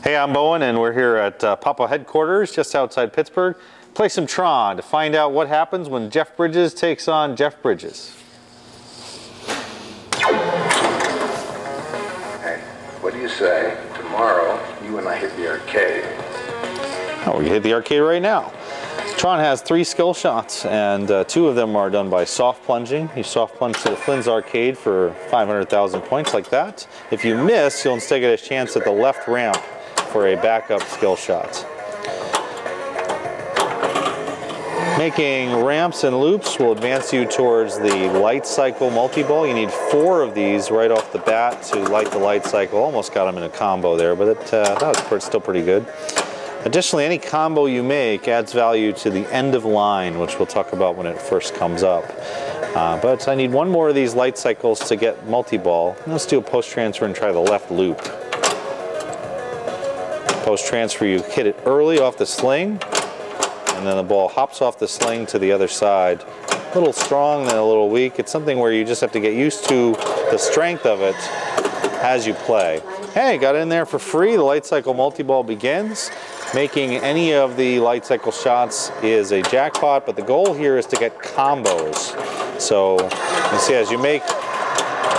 Hey, I'm Bowen, and we're here at Papa headquarters just outside Pittsburgh. Play some Tron to find out what happens when Jeff Bridges takes on Jeff Bridges. Hey, what do you say tomorrow you and I hit the arcade? Oh, we hit the arcade right now. Tron has 3 skill shots, and 2 of them are done by soft plunging. You soft plunge to the Flynn's arcade for 500,000 points like that. If you miss, you'll instead get a chance at the left ramp for a backup skill shot. Making ramps and loops will advance you towards the light cycle multi-ball. You need 4 of these right off the bat to light the light cycle. Almost got them in a combo there, but that was still pretty good. Additionally, any combo you make adds value to the end of line, which we'll talk about when it first comes up. But I need 1 more of these light cycles to get multi-ball. Let's do a post-transfer and try the left loop. Post-transfer, you hit it early off the sling, and then the ball hops off the sling to the other side. A little strong, then a little weak. It's something where you just have to get used to the strength of it as you play. Hey, got in there for free. The light cycle multi-ball begins. Making any of the light cycle shots is a jackpot, but the goal here is to get combos. So you see, as you make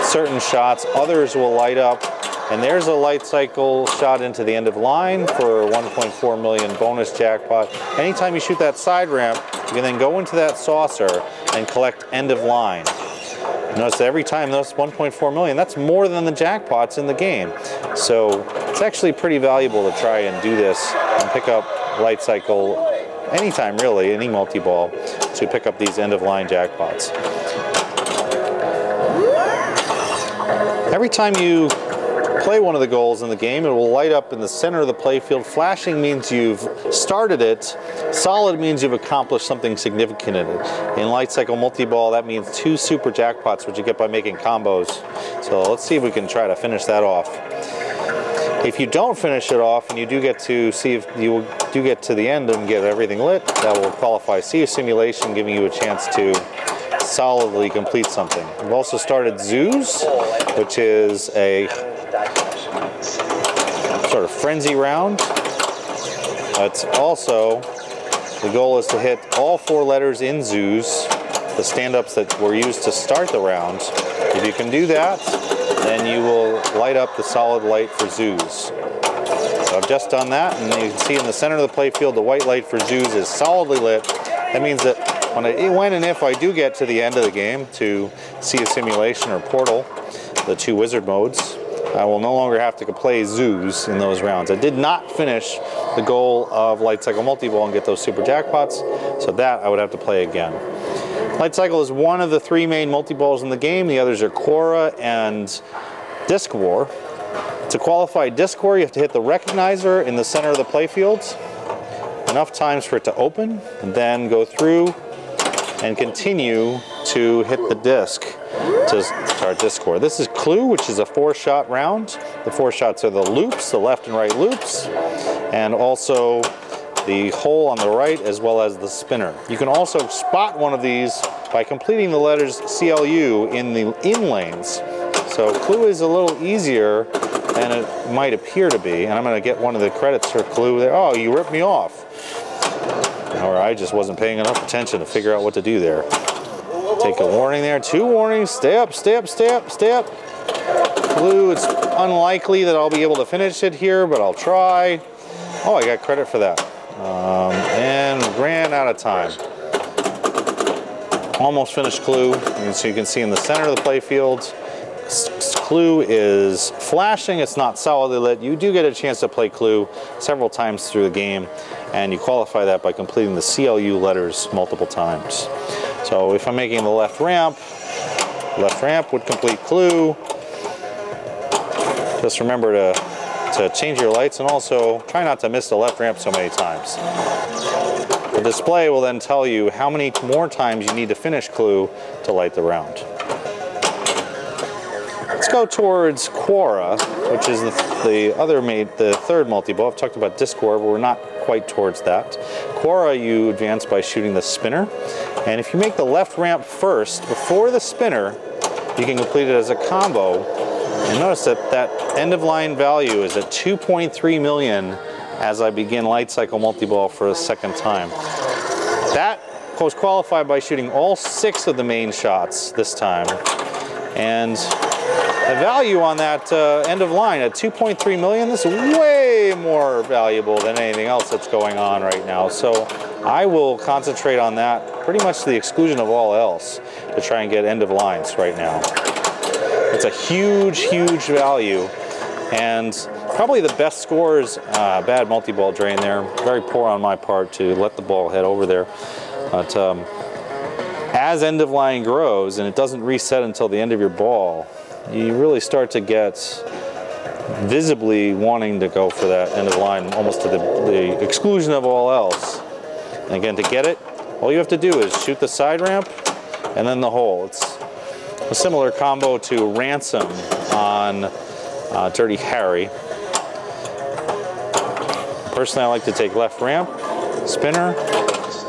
certain shots, others will light up. And there's a light cycle shot into the end of line for 1.4 million bonus jackpot. Anytime you shoot that side ramp, you can then go into that saucer and collect end of line. Notice that every time those 1.4 million, that's more than the jackpots in the game. So it's actually pretty valuable to try and do this and pick up light cycle anytime really, any multi-ball, to pick up these end of line jackpots. Every time you play one of the goals in the game, it will light up in the center of the playfield. Flashing means you've started it. Solid means you've accomplished something significant in it. In light cycle multi-ball, that means 2 super jackpots, which you get by making combos. So let's see if we can try to finish that off. If you don't finish it off, and you do get to see if you do get to the end and get everything lit, that will qualify See a Simulation, giving you a chance to solidly complete something. We've also started Zoos, which is a sort of frenzy round. It's also, the goal is to hit all 4 letters in Zoos, the stand-ups that were used to start the round. If you can do that, then you will light up the solid light for Zoos. So I've just done that, and you can see in the center of the playfield, the white light for Zoos is solidly lit. That means that when and if I do get to the end of the game to See a Simulation or Portal, the 2 wizard modes, I will no longer have to play Zoos in those rounds. I did not finish the goal of Light Cycle Multi-Ball and get those super jackpots, so that I would have to play again. Light Cycle is one of the 3 main multi-balls in the game. The others are Quora and Disc War. To qualify Disc War, you have to hit the recognizer in the center of the playfield enough times for it to open, and then go through and continue to hit the disc to start Disc War. This is Clue, which is a 4-shot round. The 4 shots are the loops, the left and right loops, and also the hole on the right, as well as the spinner. You can also spot one of these by completing the letters CLU in the in lanes. So Clue is a little easier than it might appear to be, and I'm going to get one of the credits for Clue there. Oh, you ripped me off. Or I just wasn't paying enough attention to figure out what to do there. Take a warning there. 2 warnings. Stay up, stay up, stay up, stay up. Clue, it's unlikely that I'll be able to finish it here, but I'll try. Oh, I got credit for that. And ran out of time. Almost finished Clue. And so you can see in the center of the playfield, Clue is flashing. It's not solidly lit. You do get a chance to play Clue several times through the game, and you qualify that by completing the CLU letters multiple times. So if I'm making the left ramp would complete Clue. Just remember to change your lights, and also try not to miss the left ramp so many times. The display will then tell you how many more times you need to finish Clue to light the round. Let's go towards Quora, which is the 3rd multi-ball. I've talked about Disc War, but we're not quite towards that. Quora, you advance by shooting the spinner. And if you make the left ramp first, before the spinner, you can complete it as a combo And notice that that end of line value is at 2.3 million as I begin light cycle multi-ball for a second time. That was qualified by shooting all 6 of the main shots this time. And the value on that end of line at 2.3 million, this is way more valuable than anything else that's going on right now. So I will concentrate on that pretty much to the exclusion of all else to try and get end of lines right now. It's a huge, huge value, and probably the best scores, bad multi-ball drain there. Very poor on my part to let the ball head over there. But as end of line grows and it doesn't reset until the end of your ball, you really start to get visibly wanting to go for that end of line almost to the exclusion of all else. And again, to get it, all you have to do is shoot the side ramp and then the hole. It's a similar combo to Ransom on Dirty Harry. Personally, I like to take left ramp, spinner,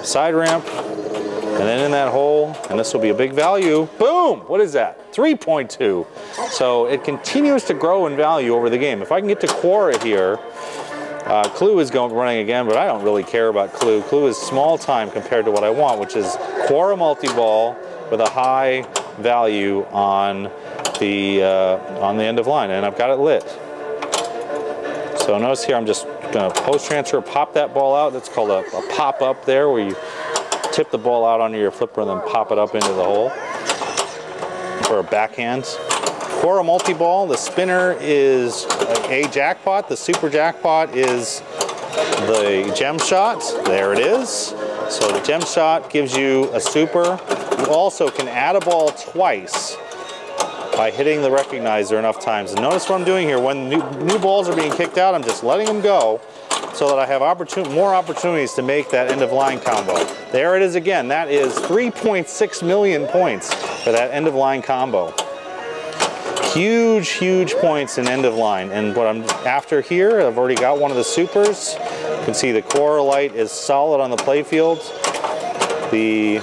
side ramp, and then in that hole, and this will be a big value. Boom! What is that? 3.2. So it continues to grow in value over the game. If I can get to Quora here, Clue is running again, but I don't really care about Clue. Clue is small time compared to what I want, which is Quora multi-ball with a high value on the end of line, and I've got it lit. So notice here I'm just going to post transfer, pop that ball out. That's called a pop up there, where you tip the ball out onto your flipper and then pop it up into the hole for a backhand. Quora multi-ball, the spinner is a jackpot. The super jackpot is the gem shot. There it is. So the gem shot gives you a super. You also can add a ball twice by hitting the recognizer enough times. And notice what I'm doing here. When new balls are being kicked out, I'm just letting them go so that I have more opportunities to make that end of line combo. There it is again. That is 3.6 million points for that end of line combo. Huge, huge points in end of line. And what I'm after here, I've already got one of the supers. You can see the Quora light is solid on the playfield. The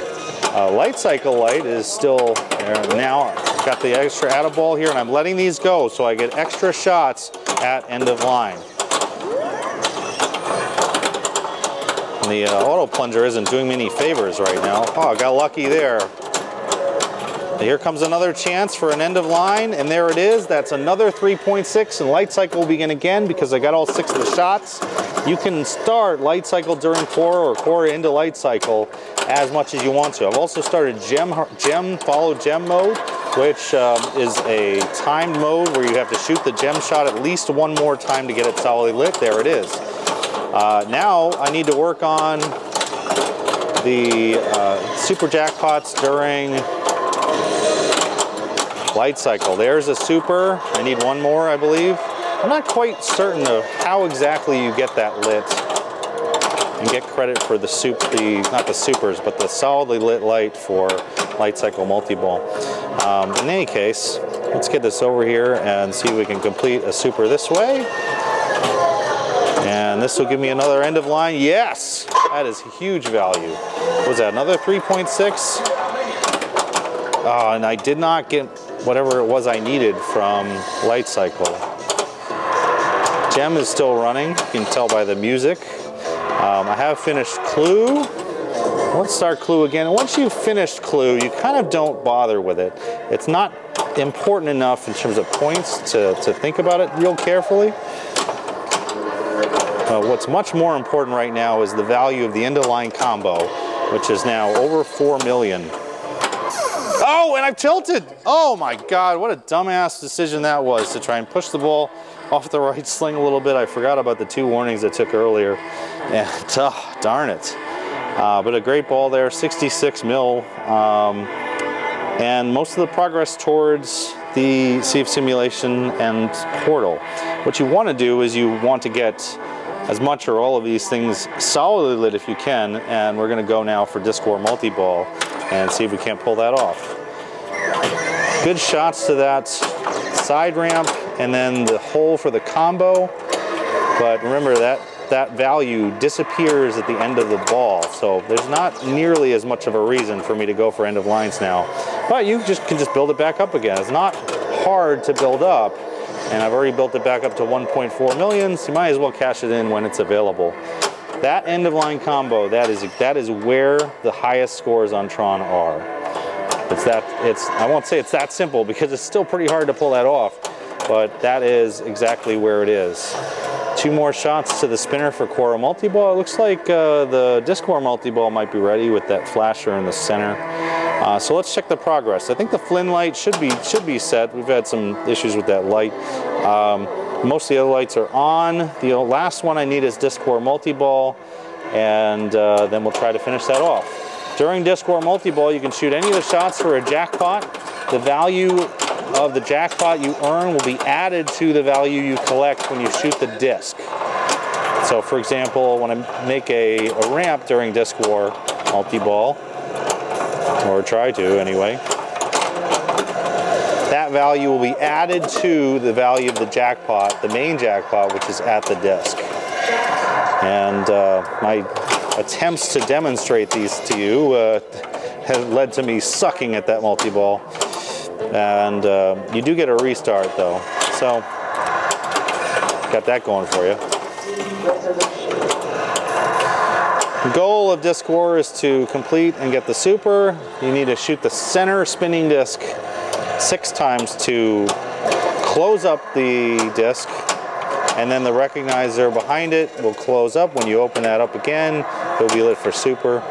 light cycle light is still there. Now I've got the extra add a ball here, and I'm letting these go so I get extra shots at end of line. And the auto plunger isn't doing me any favors right now. Oh, I got lucky there. Here comes another chance for an end of line, and there it is. That's another 3.6, and light cycle will begin again because I got all 6 of the shots. You can start light cycle during Quora or Quora into light cycle as much as you want to. I've also started follow gem mode, which is a timed mode where you have to shoot the gem shot at least one more time to get it solidly lit. There it is. Now I need to work on the super jackpots during light cycle. There's a super. I need one more, I believe. I'm not quite certain of how exactly you get that lit and get credit for not the supers, but the solidly lit light for light cycle multi-ball. In any case, let's get this over here and see if we can complete a super this way. And this will give me another end of line. Yes! That is huge value. What was that, another 3.6? And I did not get whatever it was I needed from light cycle. Gem is still running, you can tell by the music. I have finished Clue. Let's start Clue again. And once you've finished Clue, you kind of don't bother with it. It's not important enough in terms of points to think about it real carefully. What's much more important right now is the value of the end of line combo, which is now over 4 million. Oh, and I've tilted! Oh my God, what a dumbass decision that was to try and push the ball off the right sling a little bit. I forgot about the 2 warnings I took earlier. And darn it. But a great ball there, 66 mil. And most of the progress towards the Sea of Simulation and Portal. What you want to do is you want to get as much or all of these things solidly lit if you can, and we're going to go now for Discord multi-ball and see if we can't pull that off. Good shots to that side ramp and then the hole for the combo, but remember that value disappears at the end of the ball, so there's not nearly as much of a reason for me to go for end of lines now. But you can just build it back up again. It's not hard to build up. and I've already built it back up to 1.4 million, so you might as well cash it in when it's available. That end of line combo, that is where the highest scores on Tron are. I won't say it's that simple because it's still pretty hard to pull that off, but that is exactly where it is. 2 more shots to the spinner for Quora multi-ball. It looks like the Discord multi-ball might be ready with that flasher in the center. So let's check the progress. I think the Flynn light should be set. We've had some issues with that light. Most of the other lights are on. The last one I need is Discord multi-ball, and then we'll try to finish that off. During Discord multi-ball, you can shoot any of the shots for a jackpot. The value of the jackpot you earn will be added to the value you collect when you shoot the disc. So for example, when I make a ramp during Discord multi-ball, or try to anyway, that value will be added to the value of the jackpot, the main jackpot, which is at the disc. And my attempts to demonstrate these to you have led to me sucking at that multi-ball. And you do get a restart though, so got that going for you. The goal of Discord is to complete and get the super. You need to shoot the center spinning disc 6 times to close up the disc, and then the recognizer behind it will close up. When you open that up again, it'll be lit for super.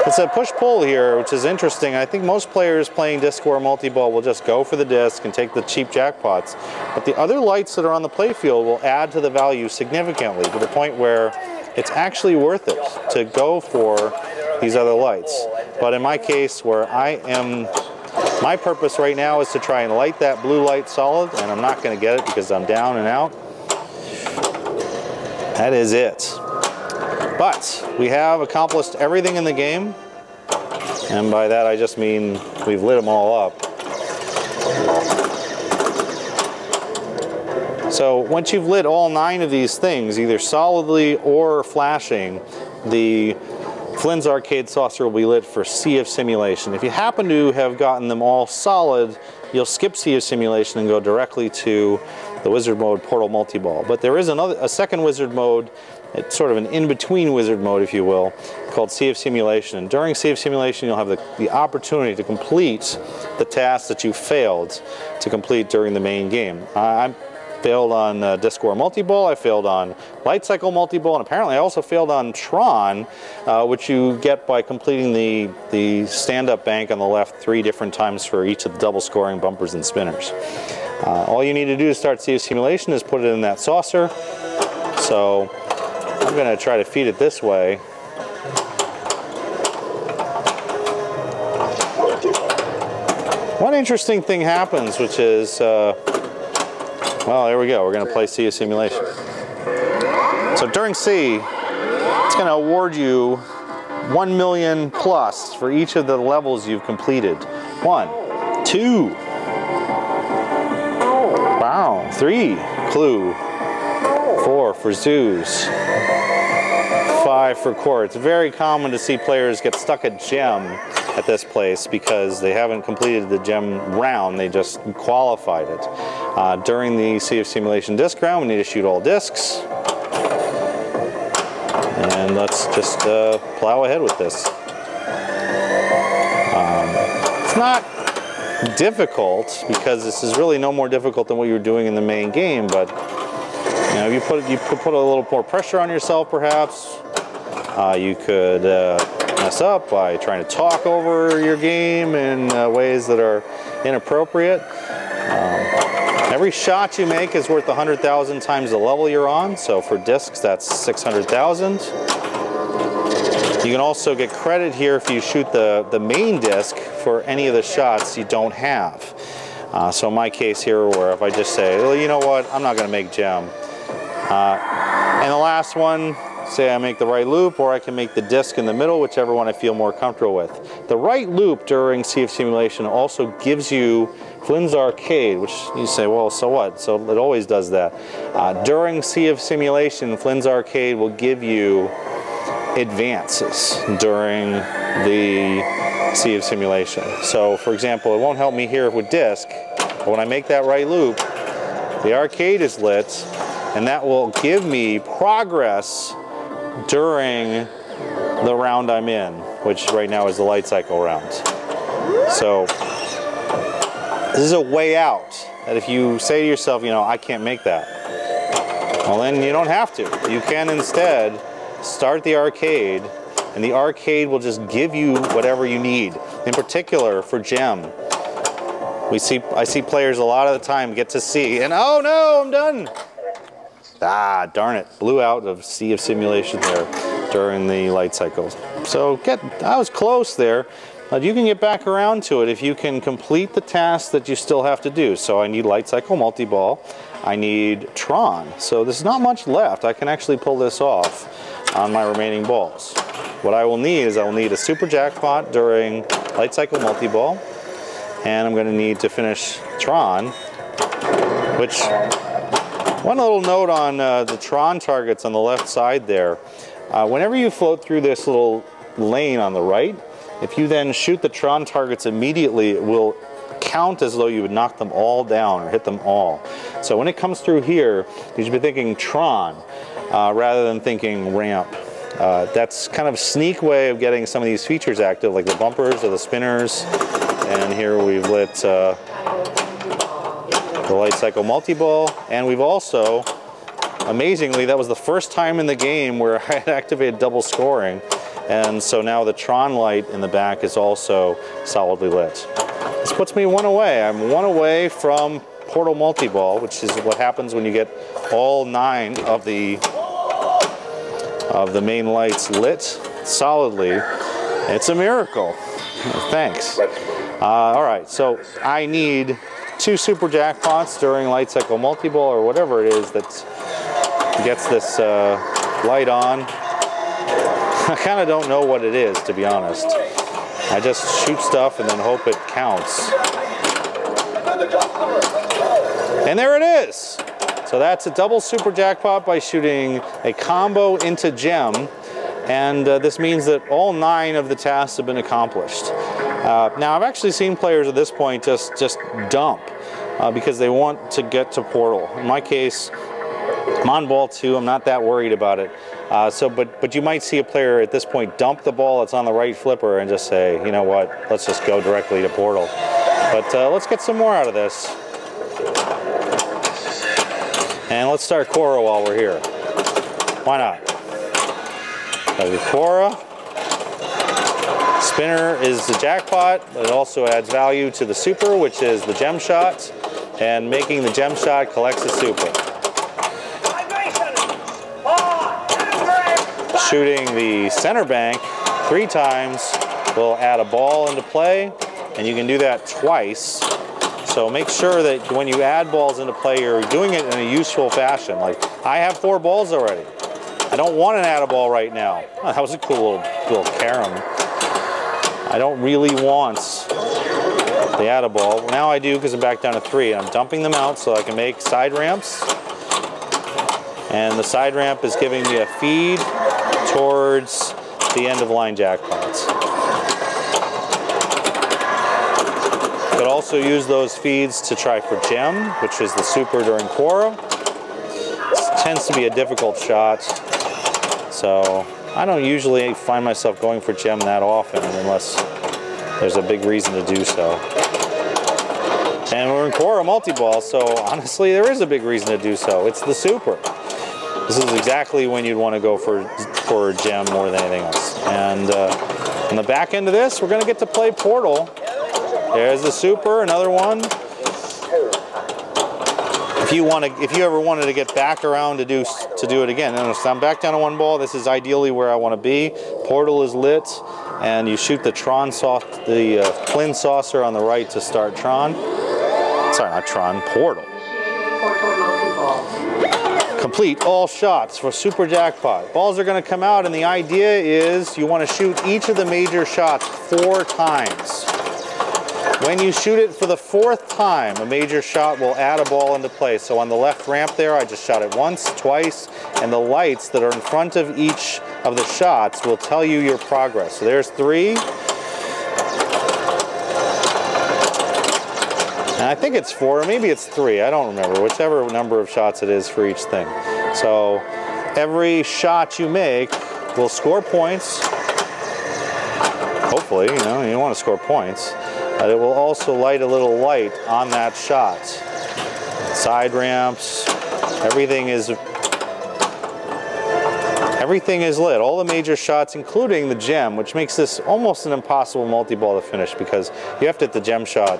It's a push-pull here, which is interesting. I think most players playing Discord multi-ball will just go for the disc and take the cheap jackpots. But the other lights that are on the playfield will add to the value significantly, to the point where it's actually worth it to go for these other lights. But in my case, where my purpose right now is to try and light that blue light solid, and I'm not going to get it because I'm down and out. That is it. But we have accomplished everything in the game, and by that I just mean we've lit them all up. So once you've lit all 9 of these things, either solidly or flashing, the Flynn's Arcade saucer will be lit for Sea of Simulation. If you happen to have gotten them all solid, you'll skip Sea of Simulation and go directly to the Wizard Mode Portal Multi-Ball. But there is a second Wizard Mode. It's sort of an in-between Wizard Mode, if you will, called Sea of Simulation. And during Sea of Simulation, you'll have the opportunity to complete the tasks that you failed to complete during the main game. I failed on Discord multi-ball, I failed on Light Cycle multi-ball, and apparently I also failed on Tron, which you get by completing the stand-up bank on the left 3 different times for each of the double scoring bumpers and spinners. All you need to do to start Sea of Simulation is put it in that saucer. So I'm going to try to feed it this way. One interesting thing happens, which is, well, there we go. We're going to play Sea of Simulation. So during Sea, it's going to award you 1 million plus for each of the levels you've completed. 1, 2, wow, 3, clue, 4 for zoos, 5 for core. It's very common to see players get stuck at gem at this place because they haven't completed the gem round, they just qualified it. During the Sea of Simulation disc round, we need to shoot all discs. And let's just plow ahead with this. It's not difficult because this is really no more difficult than what you were doing in the main game, but you know, you could put a little more pressure on yourself perhaps. You could mess up by trying to talk over your game in ways that are inappropriate. Every shot you make is worth 100,000 times the level you're on, so for discs that's 600,000. You can also get credit here if you shoot the main disc for any of the shots you don't have. So in my case here, where if I just say, well, you know what, I'm not going to make gem. And the last one, say I make the right loop, or I can make the disc in the middle, whichever one I feel more comfortable with. The right loop during Sea of Simulation also gives you Flynn's Arcade, which you say, well, so what? So it always does that. During Sea of Simulation, Flynn's Arcade will give you advances during the Sea of Simulation. So, for example, it won't help me here with disc, But when I make that right loop, the arcade is lit, and that will give me progress during the round I'm in, which right now is the light cycle round. So this is a way out, that if you say to yourself, you know, I can't make that, well then you don't have to. You can instead start the arcade, and the arcade will just give you whatever you need. In particular for gem, I see players a lot of the time get to see, and oh no, I'm done. Ah, darn it, blew out of sea of simulation there during the light cycles. So I was close there, but you can get back around to it if you can complete the tasks that you still have to do. So I need light cycle multi-ball, I need Tron. So there's not much left. I can actually pull this off on my remaining balls. What I will need is I will need a super jackpot during light cycle multi-ball, and I'm going to need to finish Tron, which, one little note on the Tron targets on the left side there. Whenever you float through this little lane on the right, if you then shoot the Tron targets immediately, it will count as though you would knock them all down or hit them all. So when it comes through here, you should be thinking Tron rather than thinking ramp. That's kind of a sneak way of getting some of these features active, like the bumpers or the spinners. And here we've lit the light cycle multi-ball, and we've also, amazingly, that was the first time in the game where I had activated double scoring, and so now the Tron light in the back is also solidly lit. This puts me one away. I'm one away from Portal multi-ball, which is what happens when you get all 9 of the main lights lit solidly. It's a miracle. Thanks. All right, so I need 2 super jackpots during light cycle multi-ball, or whatever it is that gets this light on. I kind of don't know what it is, to be honest. I just shoot stuff and then hope it counts. And there it is. So that's a double super jackpot by shooting a combo into gem, and this means that all 9 of the tasks have been accomplished. Now I've actually seen players at this point just dump because they want to get to Portal. In my case, I'm on ball 2, I'm not that worried about it. But you might see a player at this point dump the ball that's on the right flipper and just say, you know what, let's just go directly to Portal. But let's get some more out of this. And let's start Cora while we're here. Why not? Cora. Spinner is the jackpot, but it also adds value to the super, which is the gem shot, and making the gem shot collects the super. Shooting the center bank 3 times will add a ball into play, and you can do that twice. So make sure that when you add balls into play, you're doing it in a useful fashion. Like, I have 4 balls already. I don't want an add a ball right now. Oh, that was a cool little carom. I don't really want the add a ball. Well, now I do, because I'm back down to 3. I'm dumping them out so I can make side ramps. And the side ramp is giving me a feed towards the end of line jackpots. You could also use those feeds to try for gem, which is the super during Cora. This tends to be a difficult shot, so I don't usually find myself going for gem that often unless there's a big reason to do so. And we're in Cora multi-ball, so honestly there is a big reason to do so. It's the super. This is exactly when you'd want to go for gem more than anything else. And on the back end of this, we're going to get to play Portal. There's the super, another one. If you ever wanted to get back around to do it again, so I'm back down to 1 ball. This is ideally where I want to be. Portal is lit, and you shoot the Flynn saucer on the right to start Tron. Sorry, not Tron, Portal. Complete all shots for super jackpot. Balls are going to come out, and the idea is you want to shoot each of the major shots 4 times. When you shoot it for the 4th time, a major shot will add a ball into play. So on the left ramp there, I just shot it once, twice, and the lights that are in front of each of the shots will tell you your progress. So there's 3. I think it's 4, or maybe it's 3. I don't remember. Whichever number of shots it is for each thing. So every shot you make will score points. Hopefully, you know, you want to score points. But it will also light a little light on that shot. Side ramps, everything is lit. All the major shots, including the gem, which makes this almost an impossible multi-ball to finish because you have to hit the gem shot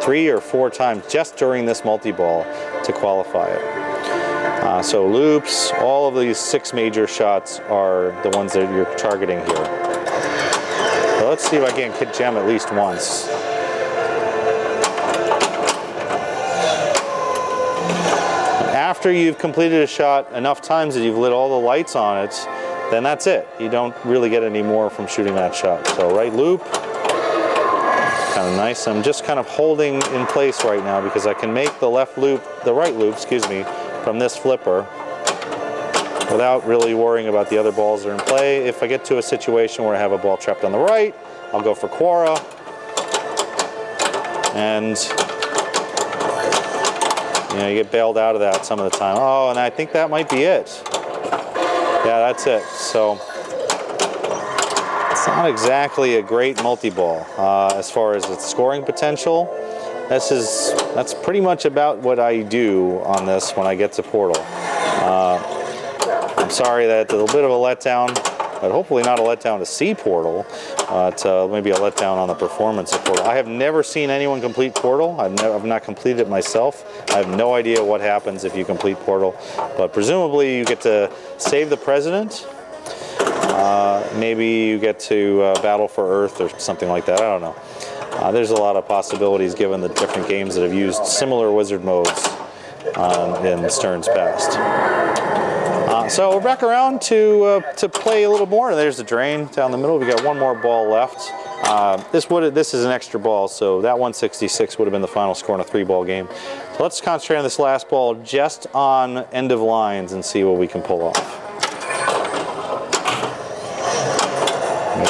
3 or 4 times just during this multi-ball to qualify it. So loops, all of these 6 major shots are the ones that you're targeting here. So let's see if I can hit gem at least once. After you've completed a shot enough times that you've lit all the lights on it, then that's it. You don't really get any more from shooting that shot. So right loop, kind of nice. I'm just kind of holding in place right now because I can make the right loop, excuse me, from this flipper without really worrying about the other balls that are in play. If I get to a situation where I have a ball trapped on the right, I'll go for Quora. And you know, you get bailed out of that some of the time. Oh, and I think that might be it. Yeah, that's it. So it's not exactly a great multi-ball as far as its scoring potential. That's pretty much about what I do on this when I get to Portal. I'm sorry that it's a little bit of a letdown, but hopefully not a letdown to see Portal, but maybe a letdown on the performance of Portal. I have never seen anyone complete Portal. I've not completed it myself. I have no idea what happens if you complete Portal, but presumably you get to save the president. Maybe you get to battle for Earth or something like that. I don't know. There's a lot of possibilities given the different games that have used similar wizard modes in Stern's past. So we're back around to play a little more. There's the drain down the middle. We got one more ball left. This is an extra ball, so that 166 would have been the final score in a 3-ball game. So let's concentrate on this last ball just on end of lines and see what we can pull off.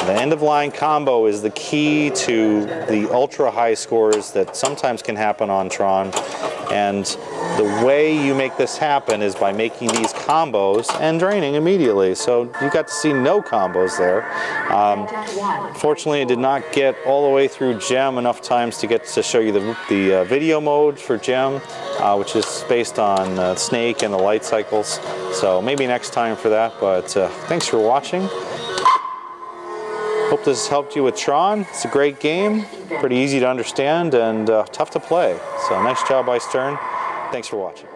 The end of line combo is the key to the ultra high scores that sometimes can happen on Tron, and the way you make this happen is by making these combos and draining immediately. So you got to see no combos there. Fortunately, I did not get all the way through Gem enough times to get to show you the video mode for Gem, which is based on Snake and the light cycles. So maybe next time for that, but thanks for watching. Hope this has helped you with Tron. It's a great game, pretty easy to understand and tough to play. So nice job by Stern. Thanks for watching.